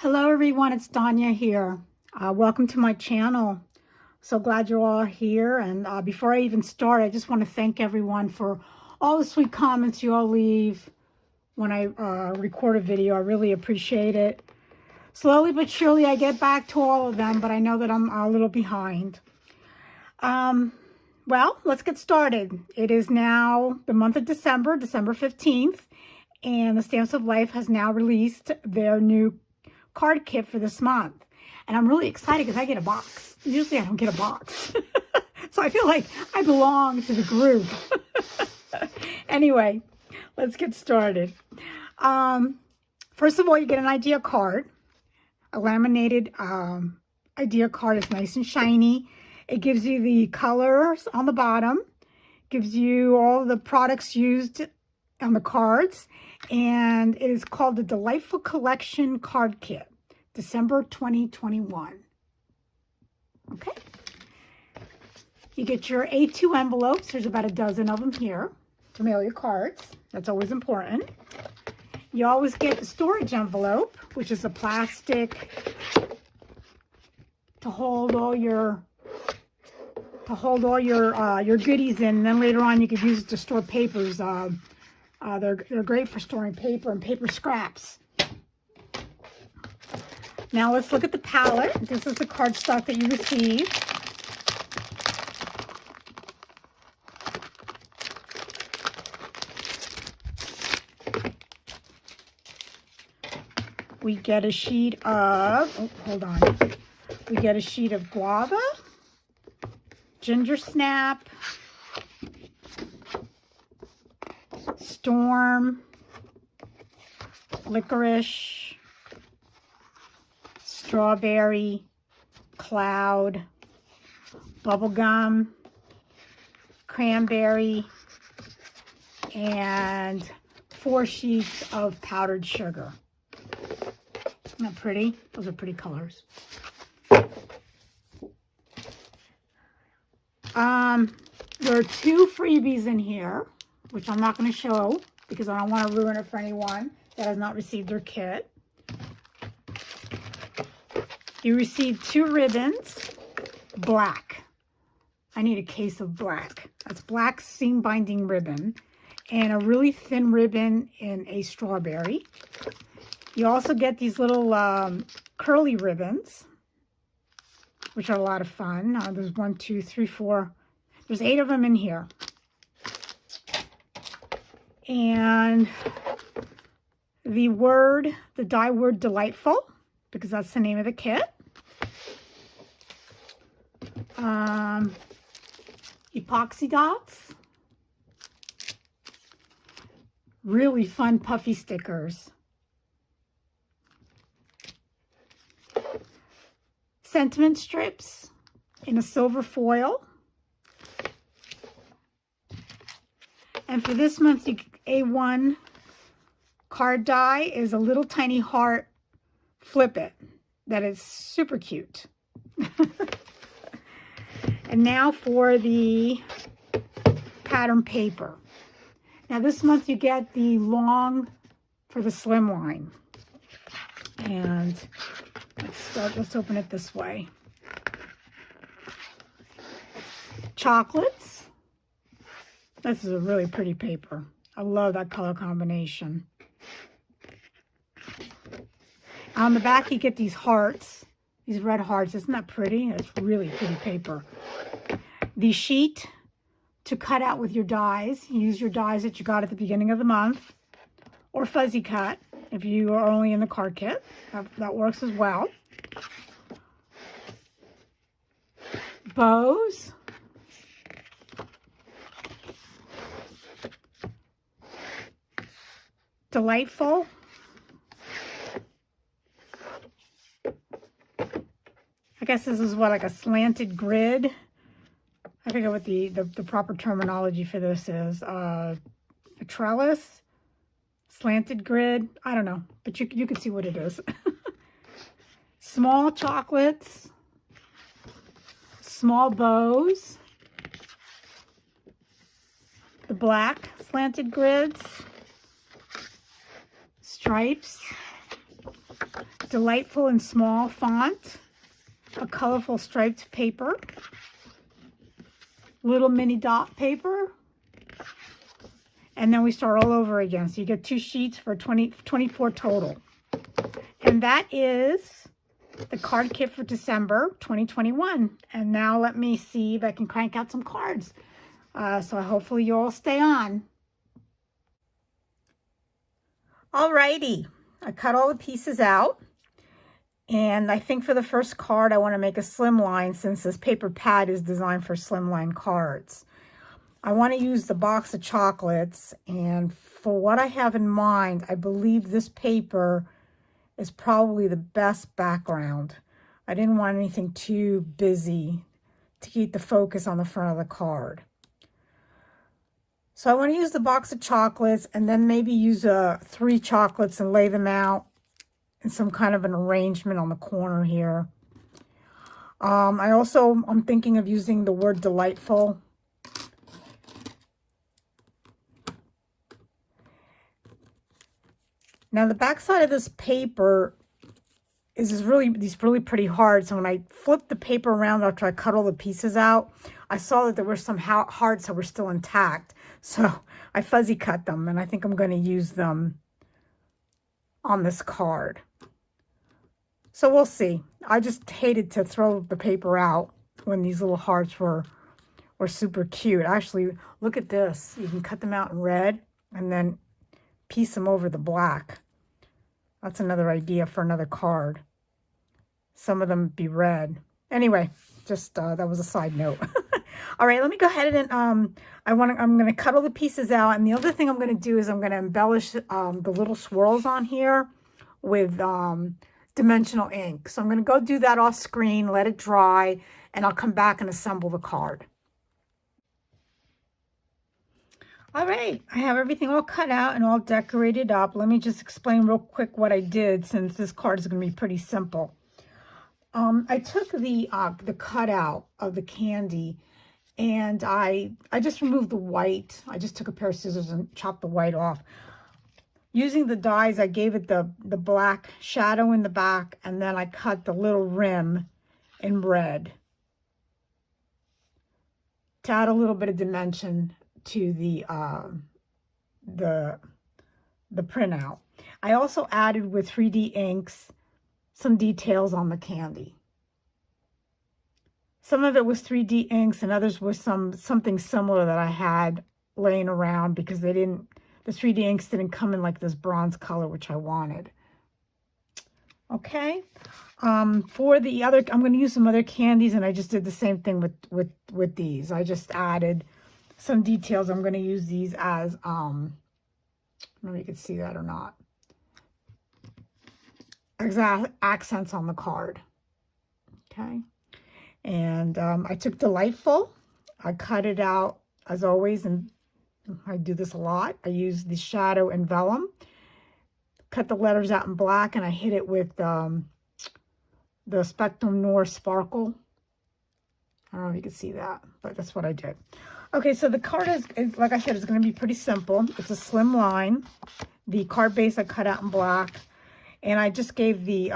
Hello everyone, it's Danya here. Welcome to my channel. So glad you're all here. And before I even start, I just want to thank everyone for all the sweet comments you all leave when I record a video. I really appreciate it. Slowly but surely I get back to all of them, but I know that I'm a little behind. Well, let's get started. It is now the month of December, December 15th, and the Stamps of Life has now released their new card kit for this month. And I'm really excited because I get a box. Usually I don't get a box. So I feel like I belong to the group. Anyway, let's get started. First of all, you get an idea card. A laminated idea card is nice and shiny. It gives you the colors on the bottom. Gives you all the products used on the cards. And it is called the Delightful Collection Card Kit, December 2021. Okay. You get your A2 envelopes. There's about a dozen of them here to mail your cards. That's always important. You always get the storage envelope, which is a plastic to hold all your goodies in. And then later on, you could use it to store papers. They're great for storing paper and paper scraps. Now let's look at the palette. This is the cardstock that you received. We get a sheet of, We get a sheet of guava, ginger snap, storm, licorice, strawberry, cloud, bubblegum, cranberry, and 4 sheets of powdered sugar. Isn't that pretty? Those are pretty colors. There are 2 freebies in here, which I'm not going to show because I don't want to ruin it for anyone that has not received their kit. You received 2 ribbons, black. I need a case of black. That's black seam binding ribbon and a really thin ribbon in a strawberry. You also get these little curly ribbons, which are a lot of fun. There's 1, 2, 3, 4. There's 8 of them in here. And the die word delightful, because that's the name of the kit. Epoxy dots. Really fun puffy stickers. Sentiment strips in a silver foil. And for this month, A1 card die is a little tiny heart flip it. That is super cute. And now for the pattern paper. Now this month you get the long for the slim line. And let's open it this way. Chocolates. This is a really pretty paper. I love that color combination. On the back you get these hearts, these red hearts. Isn't that pretty? It's really pretty paper. The sheet to cut out with your dies. Use your dies that you got at the beginning of the month. Or fuzzy cut if you are only in the card kit. That works as well. Bows. Delightful. I guess this is what, like a slanted grid. I forget what the proper terminology for this is. A trellis, slanted grid. I don't know, but you can see what it is. Small chocolates, small bows, the black slanted grids, stripes, Delightful in small font, a colorful striped paper, little mini dot paper, and then we start all over again. So you get 2 sheets for 24 total. And that is the card kit for December 2021. And now let me see if I can crank out some cards. So hopefully you all stay on. Alrighty, I cut all the pieces out. And I think for the first card, I want to make a slimline since this paper pad is designed for slimline cards. I want to use the box of chocolates, and for what I have in mind, I believe this paper is probably the best background. I didn't want anything too busy to keep the focus on the front of the card. So I want to use the box of chocolates and then maybe use 3 chocolates and lay them out in some kind of an arrangement on the corner here. I'm thinking of using the word delightful. Now the back side of this paper is these really pretty hard. So when I flipped the paper around after I cut all the pieces out, I saw that there were some hearts that were still intact. So I fuzzy cut them, and I think I'm going to use them on this card. So we'll see. I just hated to throw the paper out when these little hearts were super cute. Actually, look at this. You can cut them out in red and then piece them over the black. That's another idea for another card. Some of them be red. Anyway, just that was a side note. All right, let me go ahead and I'm going to cut all the pieces out. And the other thing I'm going to do is I'm going to embellish the little swirls on here with dimensional ink. So I'm going to go do that off screen, let it dry, and I'll come back and assemble the card. All right, I have everything all cut out and all decorated up. Let me just explain real quick what I did, since this card is going to be pretty simple. I took the cutout of the candy, and I just removed the white. I just took a pair of scissors and chopped the white off. Using the dies, I gave it the black shadow in the back, and then I cut the little rim in red to add a little bit of dimension to the printout. I also added with 3D inks some details on the candy. Some of it was 3D inks, and others was something similar that I had laying around because the 3D inks didn't come in like this bronze color, which I wanted. Okay. For the other, I'm going to use some other candies, and I just did the same thing with these. I just added some details. I'm going to use these as, I don't know if you can see that or not, exact accents on the card. Okay. And I took Delightful. I cut it out as always, and I do this a lot. I use the shadow and vellum, cut the letters out in black, and I hit it with the Spectrum Noir Sparkle. I don't know if you can see that, but that's what I did. Okay, so the card is like I said, it's going to be pretty simple. It's a slim line. The card base I cut out in black, and I just gave the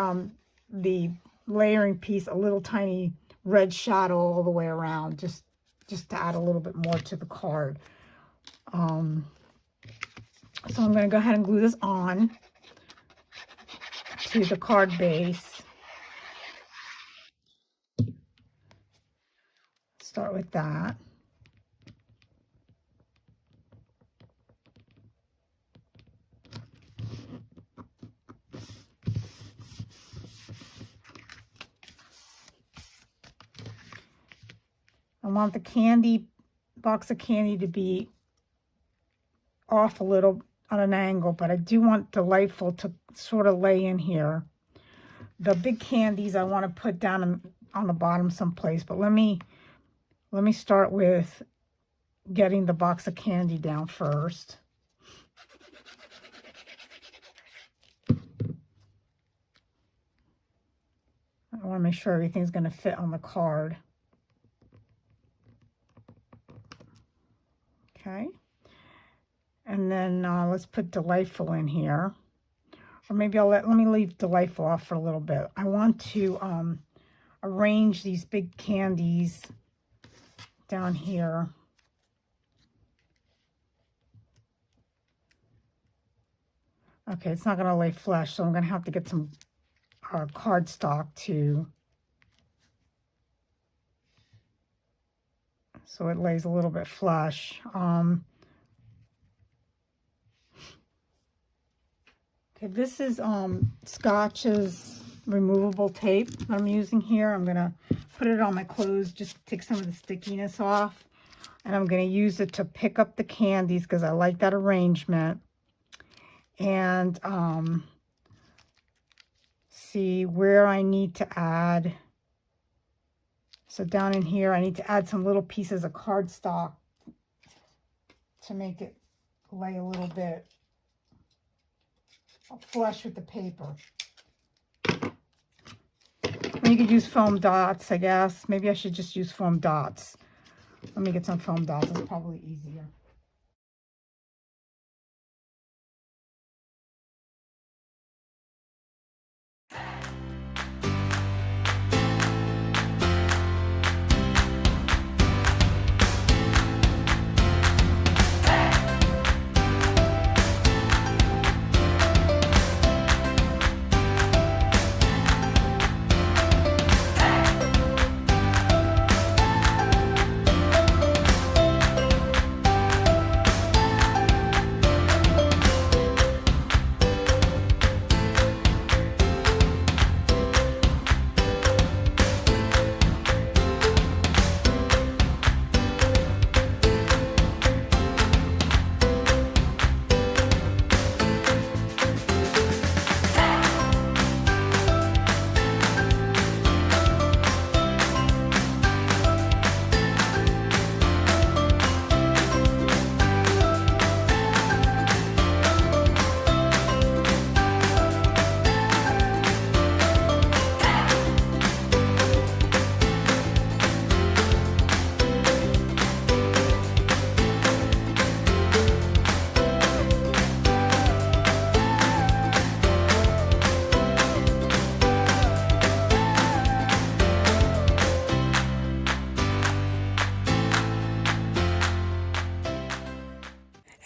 layering piece a little tiny red shadow all the way around, just to add a little bit more to the card. So I'm going to go ahead and glue this on to the card base. Start with that. I want the box of candy to be off a little on an angle, but I do want Delightful to sort of lay in here. The big candies I want to put down on the bottom someplace, but let me start with getting the box of candy down first. I want to make sure everything's going to fit on the card. Okay. And then let's put Delightful in here. or maybe let me leave Delightful off for a little bit. I want to arrange these big candies down here. Okay, it's not going to lay flush, so I'm going to have to get some cardstock too. So it lays a little bit flush. Okay, this is Scotch's removable tape I'm using here. I'm going to put it on my clothes, just take some of the stickiness off. And I'm going to use it to pick up the candies because I like that arrangement. And see where I need to add. So down in here, I need to add some little pieces of cardstock to make it lay a little bit flush with the paper. And you could use foam dots, I guess. Maybe I should just use foam dots. Let me get some foam dots. It's probably easier.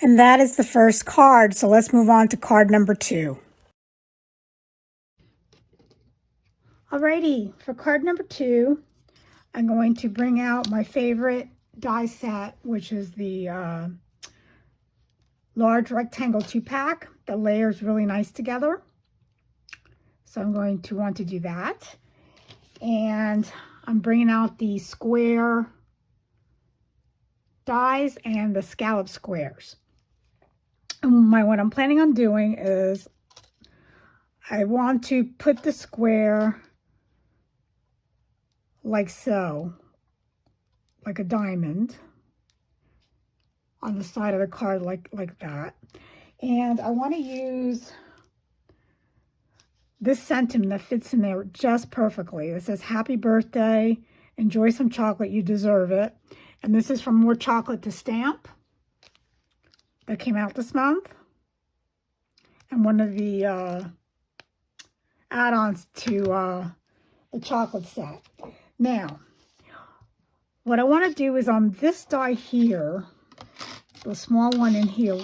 And that is the first card. So let's move on to card number 2. Alrighty, for card number 2, I'm going to bring out my favorite die set, which is the large rectangle 2-pack. The layers really nice together. So I'm going to want to do that. And I'm bringing out the square dies and the scallop squares. And what I'm planning on doing is I want to put the square like so, like a diamond on the side of the card like that. And I want to use this sentiment that fits in there just perfectly. It says, "Happy birthday, enjoy some chocolate, you deserve it." And this is from More Chocolate to Stamp that came out this month. And one of the add-ons to the chocolate set. Now, what I want to do is on this die here, the small one in here,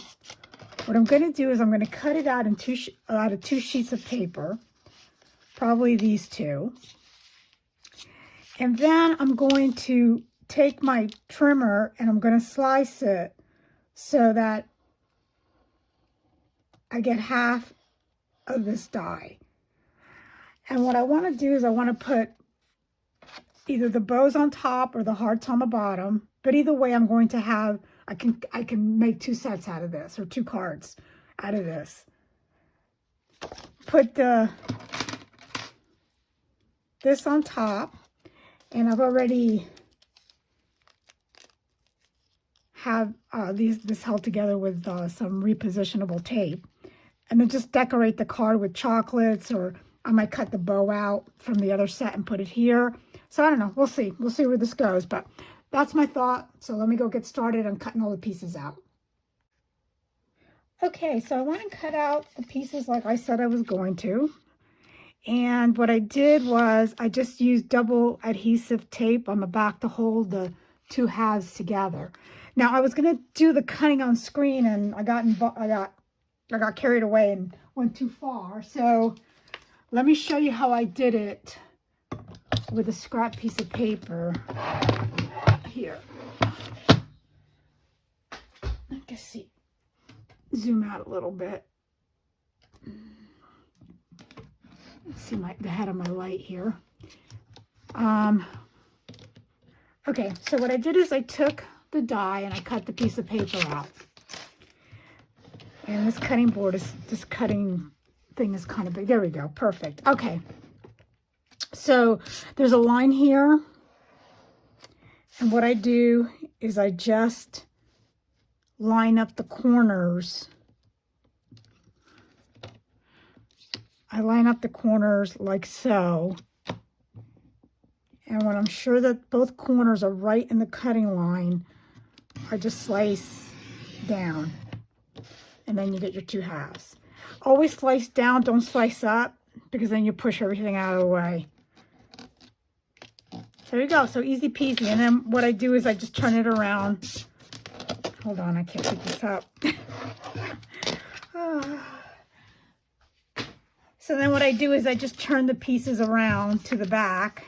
what I'm going to do is I'm going to cut it out in out of 2 sheets of paper, probably these 2. And then I'm going to take my trimmer and I'm going to slice it so that I get half of this die. And what I want to do is I want to put either the bows on top or the hearts on the bottom. But either way, I'm going to have, I can make 2 sets out of this, or 2 cards out of this. Put this on top, and I've already have this held together with some repositionable tape. And then just decorate the card with chocolates, or I might cut the bow out from the other set and put it here. So I don't know. We'll see. We'll see where this goes. But that's my thought. So let me go get started on cutting all the pieces out. Okay, so I want to cut out the pieces like I said I was going to. And what I did was I just used double adhesive tape on the back to hold the two halves together. Now I was going to do the cutting on screen, and I got carried away and went too far. So let me show you how I did it with a scrap piece of paper here. I can see. Zoom out a little bit. See the head of my light here. Okay, so what I did is I took the die and I cut the piece of paper out. And this cutting thing is kind of big. There we go, perfect. Okay, so there's a line here. And what I do is I just line up the corners. I line up the corners like so. And when I'm sure that both corners are right in the cutting line, I just slice down. And then you get your two halves. Always slice down, don't slice up, because then you push everything out of the way. There you go, so easy peasy. And then what I do is I just turn it around. Hold on, I can't pick this up. So then what I do is I just turn the pieces around to the back,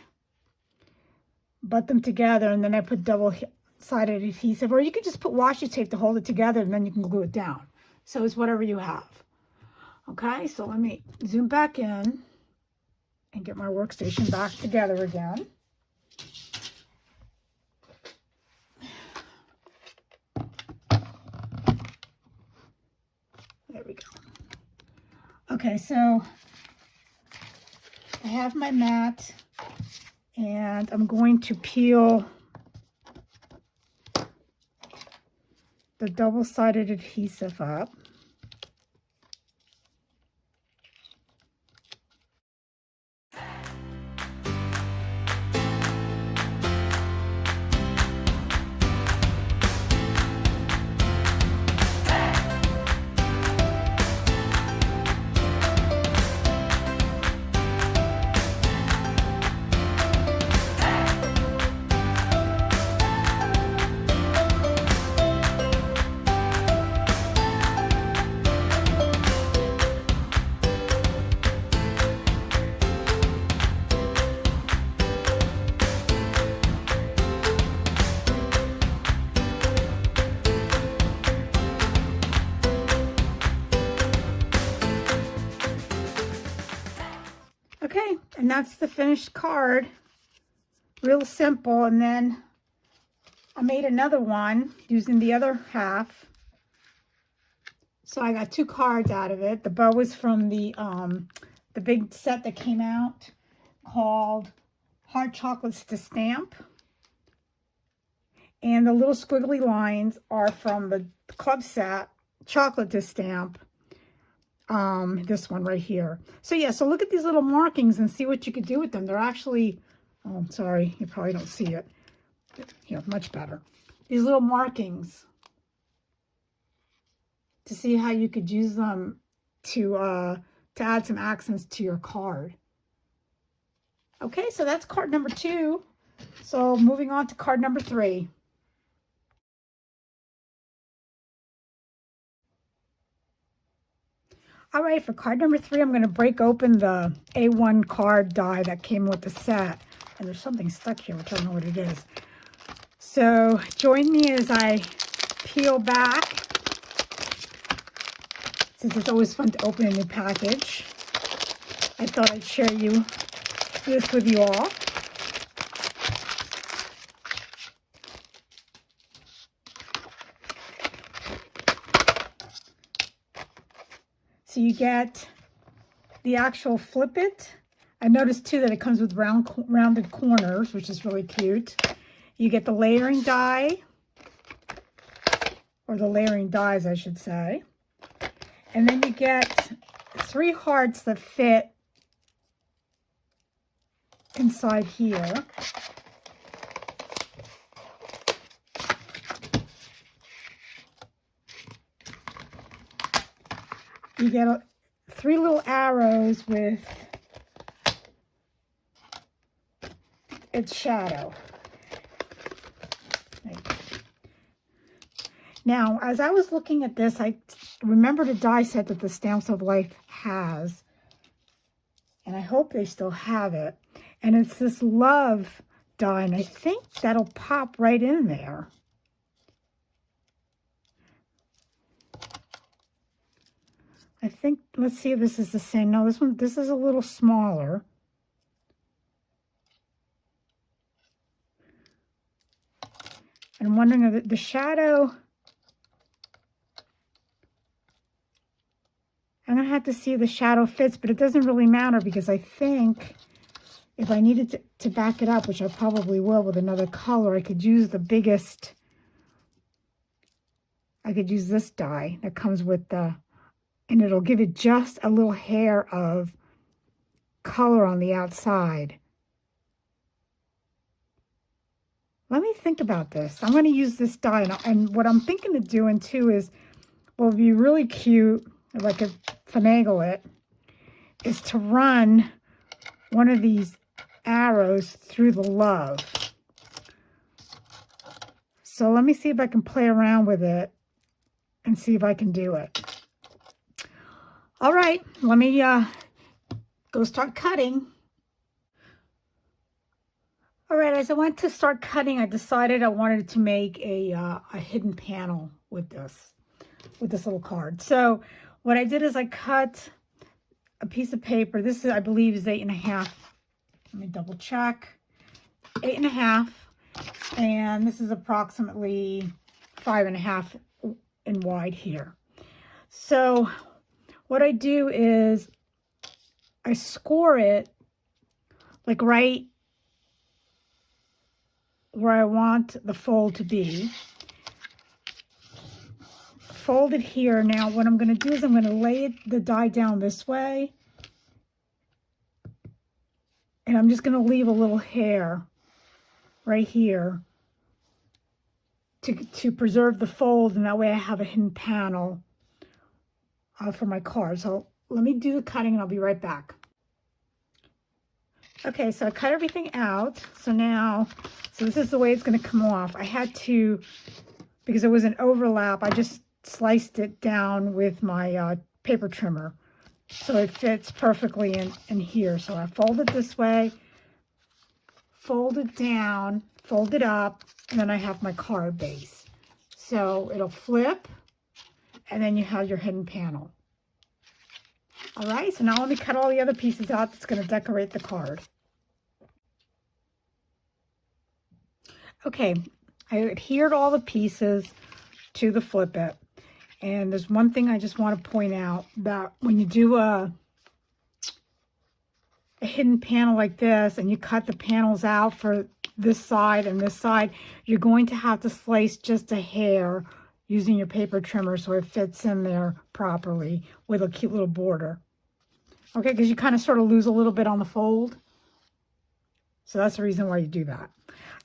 butt them together, and then I put double-sided adhesive, or you could just put washi tape to hold it together, and then you can glue it down. So it's whatever you have. Okay, so let me zoom back in and get my workstation back together again. There we go. Okay, so I have my mat, and I'm going to peel the double-sided adhesive up. Okay, and that's the finished card. Real simple. And then I made another one using the other half. So I got two cards out of it. The bow was from the big set that came out called Hard Chocolates to Stamp. And the little squiggly lines are from the club set, Chocolate to Stamp. This one right here. So yeah, so look at these little markings and see what you could do with them. They're actually, oh, sorry, you probably don't see it. Here, much better. These little markings, to see how you could use them to add some accents to your card. Okay, so that's card number 2. So moving on to card number 3. All right, for card number 3, I'm going to break open the A1 card die that came with the set. And there's something stuck here, which I don't know what it is. So join me as I peel back, since it's always fun to open a new package. I thought I'd share this with you all. So you get the actual flip it. I noticed too that it comes with rounded corners, which is really cute. You get the layering die, or the layering dies, I should say. And then you get 3 hearts that fit inside here. you get 3 little arrows with its shadow. Now, as I was looking at this, I remembered a die set that the Stamps of Life has, and I hope they still have it. And it's this love die, and I think that'll pop right in there. I think, let's see if this is the same. No, this is a little smaller. And I'm wondering if the shadow, I'm going to have to see if the shadow fits, but it doesn't really matter because I think if I needed to back it up, which I probably will with another color, I could use the biggest, I could use this die that comes with the, and it'll give it just a little hair of color on the outside. Let me think about this. I'm going to use this die, and what I'm thinking of doing too is, what would be really cute, if I could finagle it, is to run one of these arrows through the love. So let me see if I can play around with it and see if I can do it. All right, let me go start cutting. All right, as I went to start cutting, I decided I wanted to make a hidden panel with this little card. So what I did is I cut a piece of paper. This is, I believe, is 8.5. Let me double check. 8.5, and this is approximately 5.5 in wide here. So what I do is I score it like right where I want the fold to be. Fold it here. Now what I'm going to do is I'm going to lay the die down this way, and I'm just going to leave a little hair right here to preserve the fold, and that way I have a hidden panel for my card. So let me do the cutting and I'll be right back. Okay, so I cut everything out. So this is the way it's going to come off. I had to, because there was an overlap, I just sliced it down with my paper trimmer. So it fits perfectly in here. So I fold it this way, fold it down, fold it up, and then I have my card base. So it'll flip, and then you have your hidden panel. All right, so now let me cut all the other pieces out that's going to decorate the card. Okay, I adhered all the pieces to the flip it. And there's one thing I just want to point out, that when you do a hidden panel like this and you cut the panels out for this side and this side, you're going to have to slice just a hair using your paper trimmer so it fits in there properly with a cute little border. Okay, because you kind of sort of lose a little bit on the fold. So that's the reason why you do that.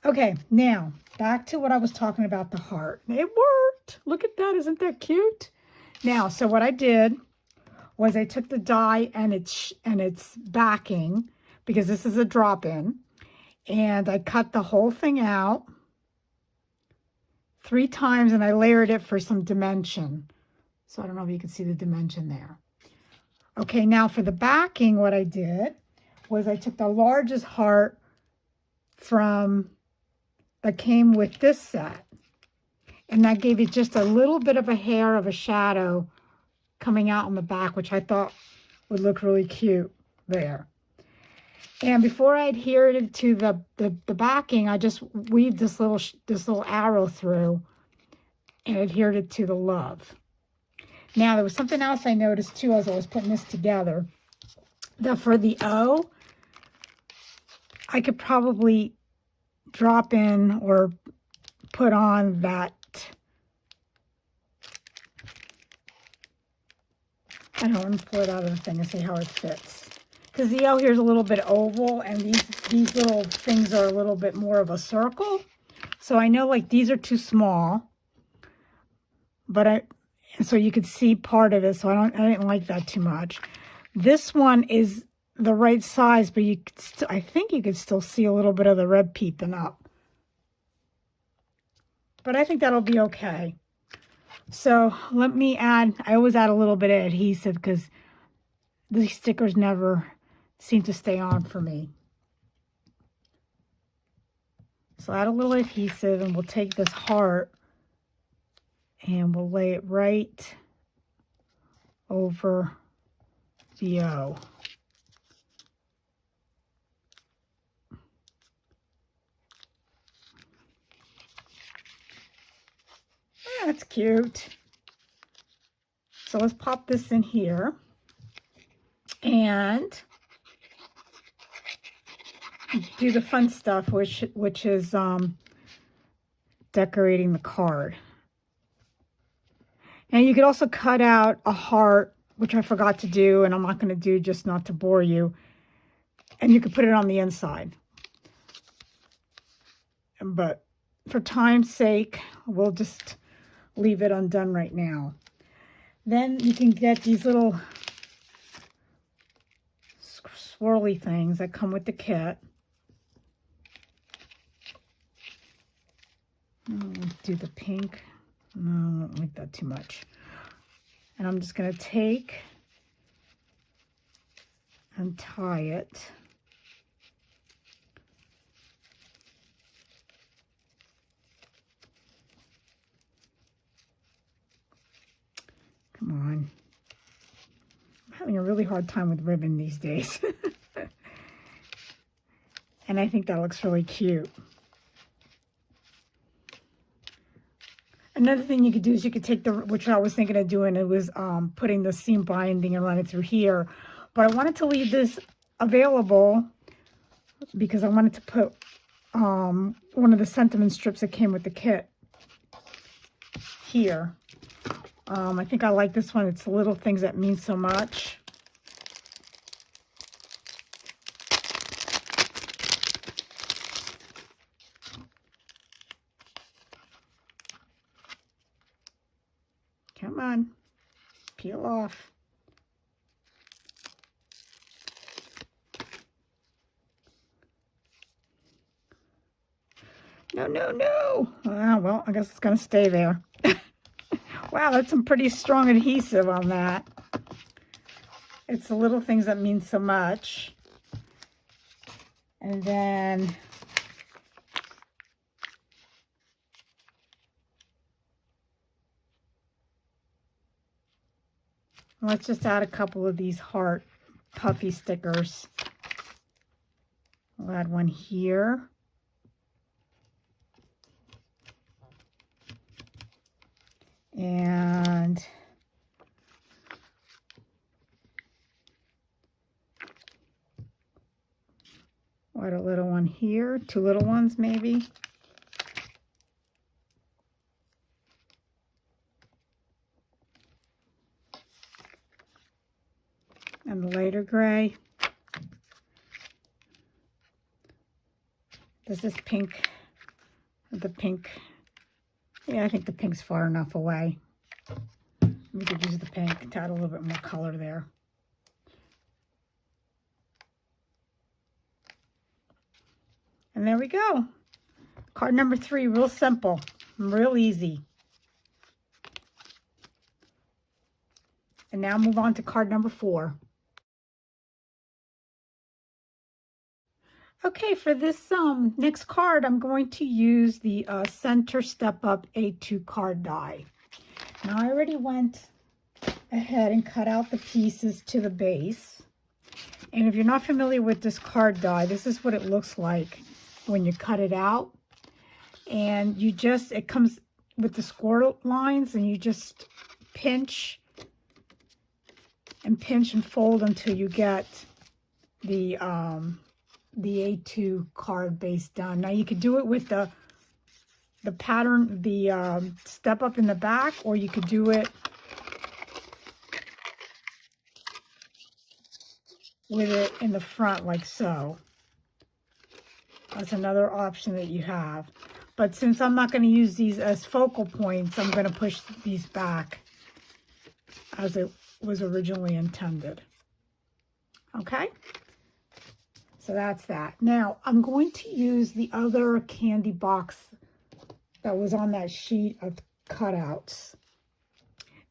Okay, now back to what I was talking about, the heart. It worked. Look at that. Isn't that cute? Now, so what I did was I took the die and its backing, because this is a drop-in, and I cut the whole thing out 3 times, and I layered it for some dimension. So I don't know if you can see the dimension there. Okay, now for the backing, what I did was I took the largest heart that came with this set, and that gave it just a little bit of a hair of a shadow coming out on the back, which I thought would look really cute there. And before I adhered it to the backing, I just weaved this little arrow through and adhered it to the love. Now, there was something else I noticed too as I was putting this together, that for the O, I could probably drop in or put on that, I don't know, let me pull it out of the thing and see how it fits. Because the O here is a little bit oval, and these little things are a little bit more of a circle. So I know like these are too small, but And so you could see part of it, so I didn't like that too much. This one is the right size, but you could I think you could still see a little bit of the red peeping up. But I think that'll be okay. So let me add, I always add a little bit of adhesive because these stickers never seem to stay on for me. So add a little adhesive, and we'll take this heart and we'll lay it right over the O. That's cute. So let's pop this in here and do the fun stuff, which is decorating the card. And you could also cut out a heart, which I forgot to do, and I'm not going to do just not to bore you. And you could put it on the inside. But for time's sake, we'll just leave it undone right now. Then you can get these little swirly things that come with the kit. Do the pink. No, I don't like that too much. And I'm just going to take and tie it. Come on. I'm having a really hard time with ribbon these days. And I think that looks really cute. Another thing you could do is you could take which I was thinking of doing, it was putting the seam binding and run it through here. But I wanted to leave this available because I wanted to put one of the sentiment strips that came with the kit here. I think I like this one. It's the little things that mean so much. Come on, peel off. No, no, no. Well, I guess it's going to stay there. Wow, that's some pretty strong adhesive on that. It's the little things that mean so much. And then let's just add a couple of these heart puffy stickers. I'll add one here. And add a little one here, two little ones maybe. And the lighter gray. Does this pink, the pink, yeah, I think the pink's far enough away. We could use the pink to add a little bit more color there. And there we go. Card number 3, real simple, real easy. And now move on to card number 4. Okay, for this next card, I'm going to use the Center Step Up A2 card die. Now, I already went ahead and cut out the pieces to the base. And if you're not familiar with this card die, this is what it looks like when you cut it out. And you just, it comes with the score lines, and you just pinch and fold until you get the A2 card base done. Now you could do it with the pattern, the step up in the back, or you could do it with it in the front like so. That's another option that you have. But since I'm not going to use these as focal points, I'm going to push these back as it was originally intended. Okay, so that's that. Now I'm going to use the other candy box that was on that sheet of cutouts.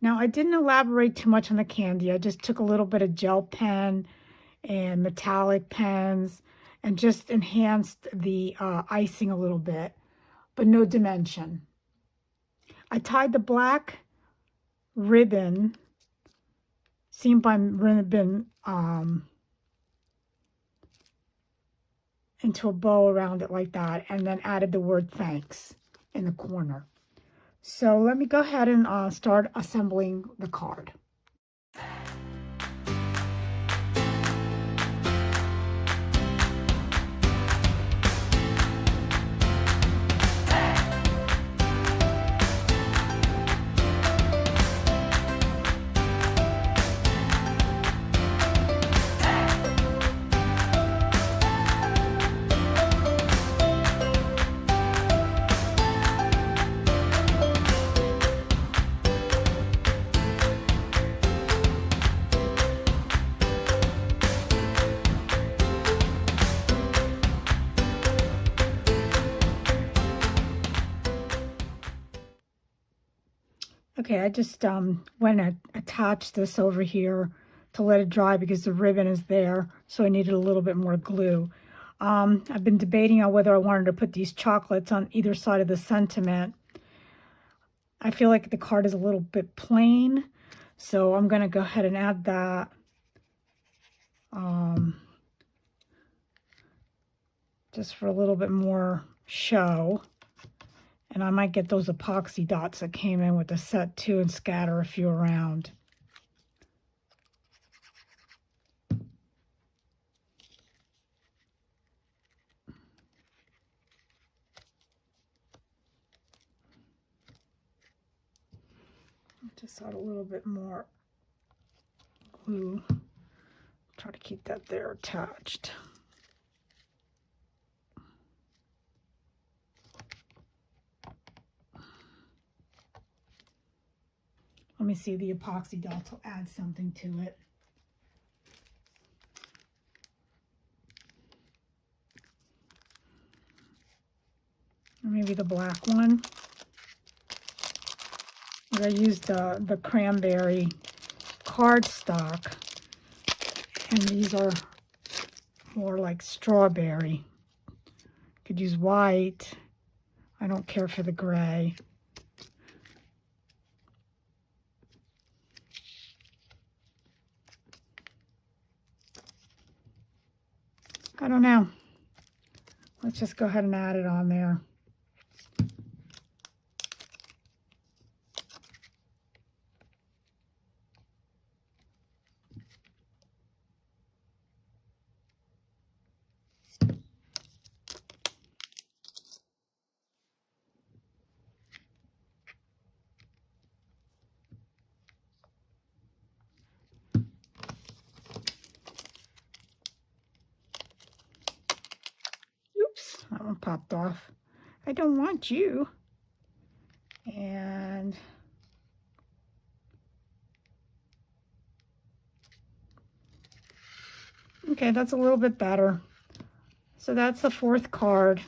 Now I didn't elaborate too much on the candy. I just took a little bit of gel pen and metallic pens and just enhanced the icing a little bit, but no dimension. I tied the black ribbon, seam by ribbon, into a bow around it like that, and then added the word thanks in the corner. So let me go ahead and start assembling the card. Okay, I just went and attached this over here to let it dry because the ribbon is there, so I needed a little bit more glue. I've been debating on whether I wanted to put these chocolates on either side of the sentiment. I feel like the card is a little bit plain, so I'm going to go ahead and add that. Just for a little bit more show. And I might get those epoxy dots that came in with the set too and scatter a few around. Just add a little bit more glue. Try to keep that there attached. Let me see, the epoxy dots will add something to it. Or maybe the black one. I used the cranberry cardstock, and these are more like strawberry. Could use white. I don't care for the gray. I don't know. Let's just go ahead and add it on there. Oops, that one popped off. I don't want you. And okay, that's a little bit better. So that's the fourth card.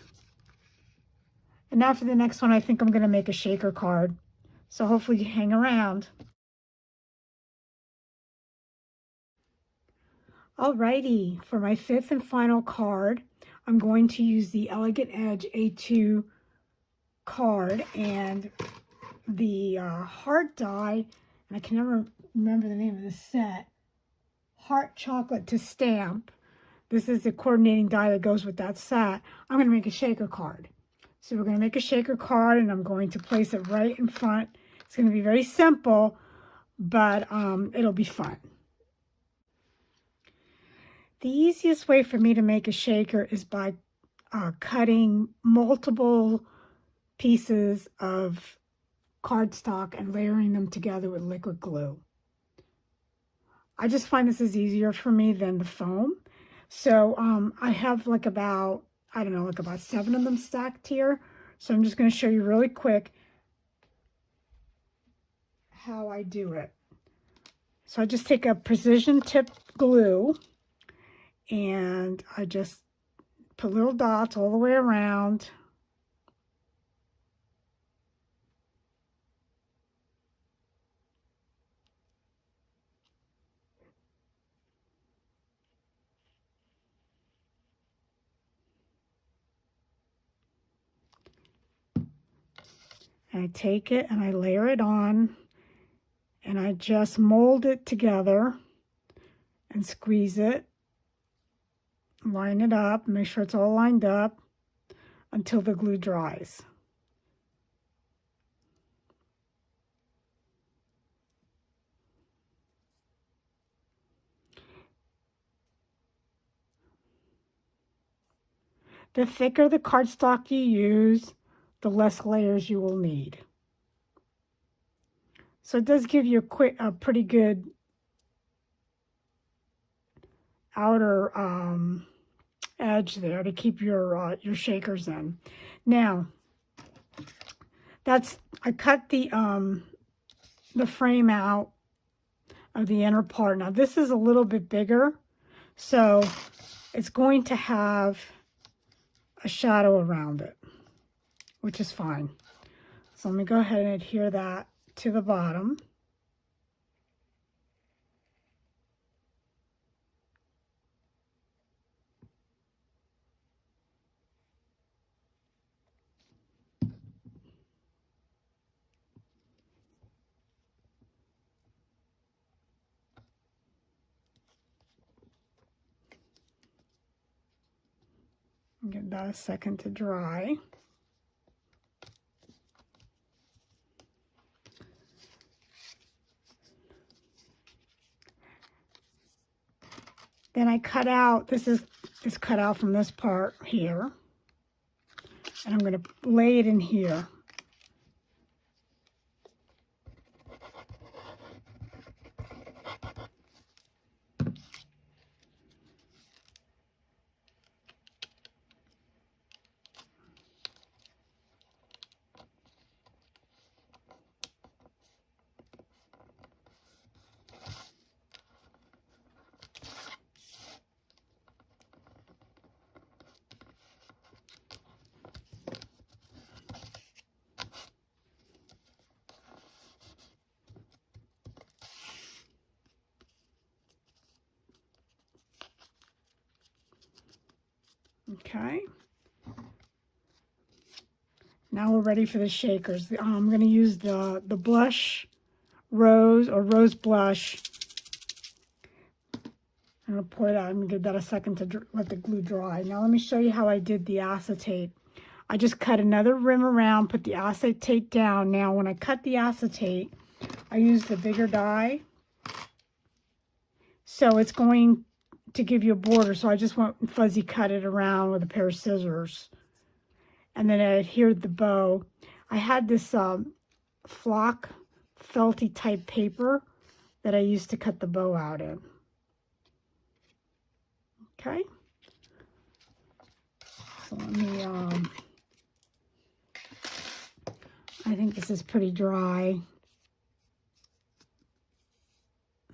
And now for the next one, I think I'm going to make a shaker card. So hopefully you hang around. Alrighty, for my fifth and final card, I'm going to use the Elegant Edge A2 card and the heart die, and I can never remember the name of the set, Heart Chocolate to Stamp. This is the coordinating die that goes with that set. I'm going to make a shaker card. So we're going to make a shaker card, and I'm going to place it right in front. It's going to be very simple, but it'll be fun. The easiest way for me to make a shaker is by cutting multiple pieces of cardstock and layering them together with liquid glue. I just find this is easier for me than the foam. So I have like about, I don't know, like about 7 of them stacked here. So I'm just going to show you really quick how I do it. So I just take a precision tip glue and I just put little dots all the way around. And I take it and I layer it on and I just mold it together and squeeze it, line it up, make sure it's all lined up until the glue dries. The thicker the cardstock you use, the less layers you will need. So it does give you a pretty good outer edge there to keep your shakers in. Now, I cut the frame out of the inner part. Now this is a little bit bigger, so it's going to have a shadow around it, which is fine. So let me go ahead and adhere that to the bottom. Give that a second to dry. Then I cut out, this is cut out from this part here. And I'm going to lay it in here. Okay. Now we're ready for the shakers. I'm going to use the blush rose or rose blush. I'm going to pour it out and give that a second to let the glue dry. Now let me show you how I did the acetate. I just cut another rim around, put the acetate down. Now when I cut the acetate, I used the bigger die. So it's going to give you a border. So I just went and fuzzy cut it around with a pair of scissors. And then I adhered the bow. I had this flock felty type paper that I used to cut the bow out in. Okay. So let me, I think this is pretty dry.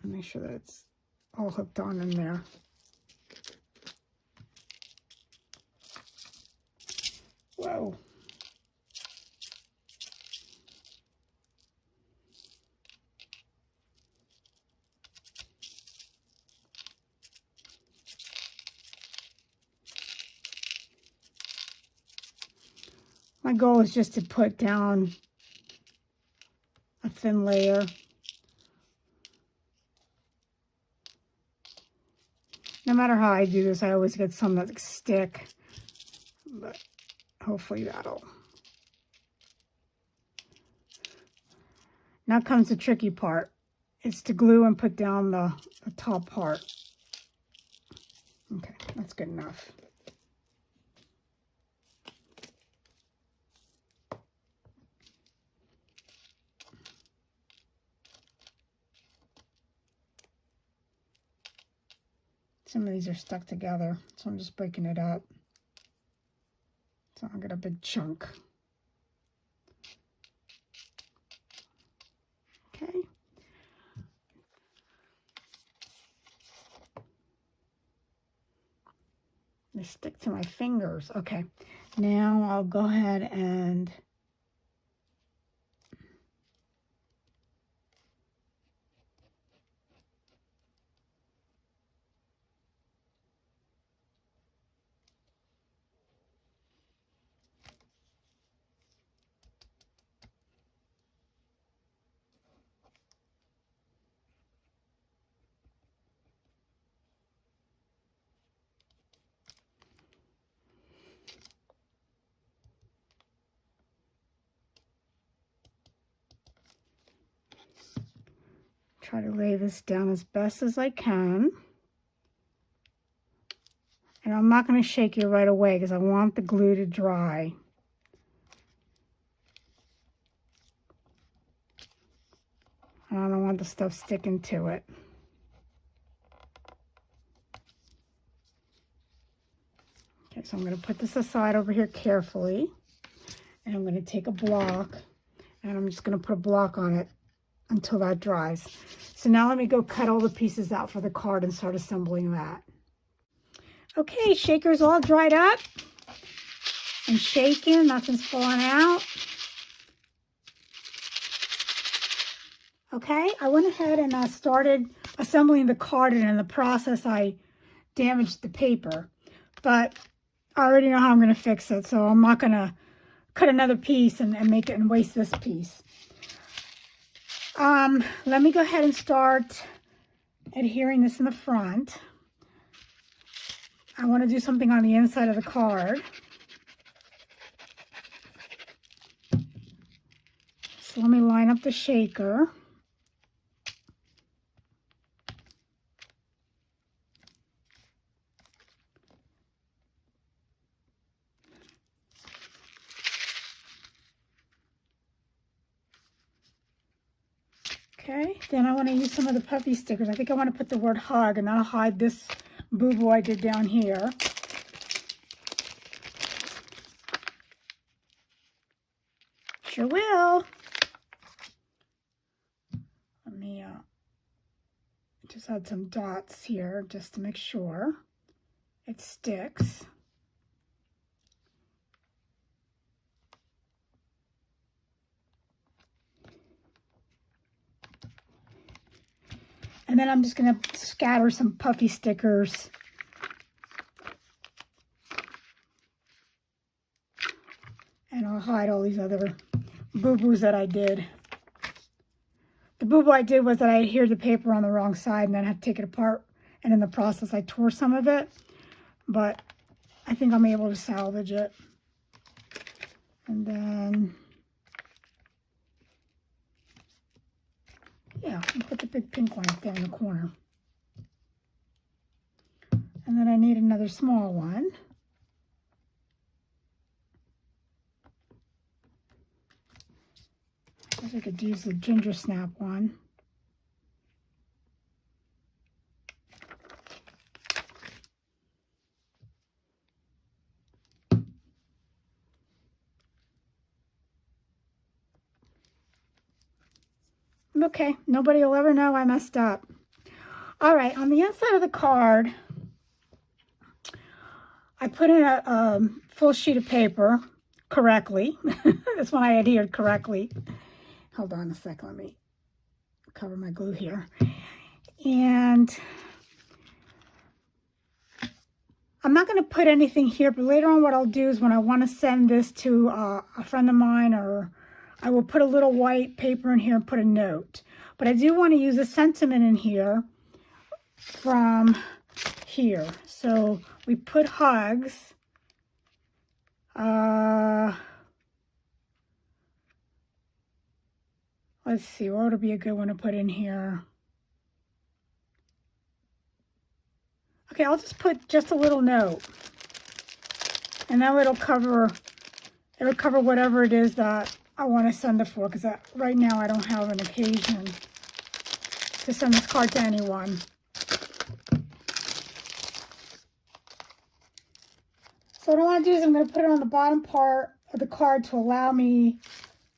Make sure that it's all hooked on in there. Whoa. My goal is just to put down a thin layer. No matter how I do this, I always get some that stick, but hopefully that'll. Now comes the tricky part. It's to glue and put down the top part. Okay, that's good enough. Some of these are stuck together, so I'm just breaking it up. So I'll get a big chunk. Okay. They stick to my fingers. Okay, now I'll go ahead and try to lay this down as best as I can. And I'm not going to shake it right away because I want the glue to dry. And I don't want the stuff sticking to it. Okay, so I'm going to put this aside over here carefully. And I'm going to take a block. And I'm just going to put a block on it until that dries. So now let me go cut all the pieces out for the card and start assembling that. Okay, shaker's all dried up and shaken. Nothing's falling out. Okay, I went ahead and started assembling the card, and in the process I damaged the paper. But I already know how I'm going to fix it, so I'm not going to cut another piece and make it and waste this piece. Let me go ahead and start adhering this in the front. I want to do something on the inside of the card. So let me line up the shaker. Okay, then I want to use some of the puffy stickers. I think I want to put the word hug, and that'll hide this boo-boo I did down here. Sure will. Let me just add some dots here just to make sure it sticks. And then I'm just going to scatter some puffy stickers and I'll hide all these other boo-boos that I did. The boo-boo I did was that I adhered the paper on the wrong side and then I had to take it apart, and in the process I tore some of it, but I think I'm able to salvage it. And then, yeah, I'll put the big pink one up there in the corner. And then I need another small one. I guess I could use the ginger snap one. Okay, nobody will ever know I messed up. All right, on the inside of the card, I put in a full sheet of paper correctly. This one I adhered correctly. Hold on a second, let me cover my glue here. And I'm not going to put anything here, but later on what I'll do is when I want to send this to a friend of mine, or I will put a little white paper in here and put a note. But I do want to use a sentiment in here from here. So we put hugs. Let's see, what would be a good one to put in here? Okay, I'll just put just a little note. And now it'll cover whatever it is that I want to send it for, because right now I don't have an occasion to send this card to anyone. So what I want to do is I'm going to put it on the bottom part of the card to allow me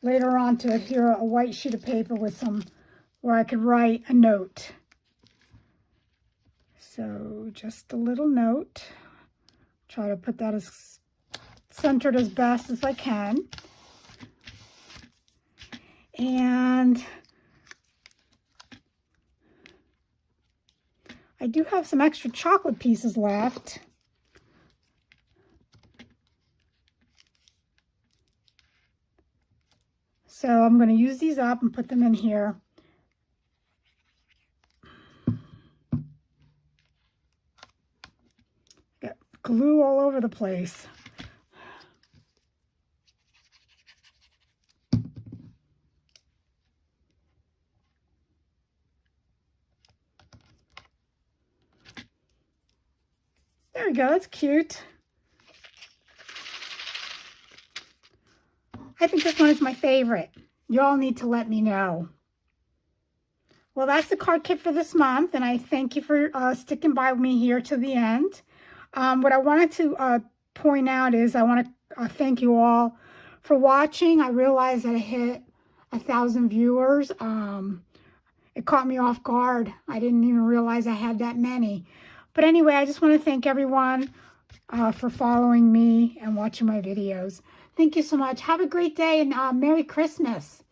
later on to adhere a white sheet of paper with some, where I could write a note. So just a little note Try to put that as centered as best as I can. And I do have some extra chocolate pieces left. So I'm going to use these up and put them in here. Got glue all over the place. There we go, that's cute. I think this one is my favorite. You all need to let me know. Well, that's the card kit for this month, and I thank you for sticking by me here to the end. What I wanted to point out is I want to thank you all for watching. I realized that I hit 1,000 viewers. It caught me off guard. I didn't even realize I had that many. But anyway, I just want to thank everyone for following me and watching my videos. Thank you so much. Have a great day and Merry Christmas.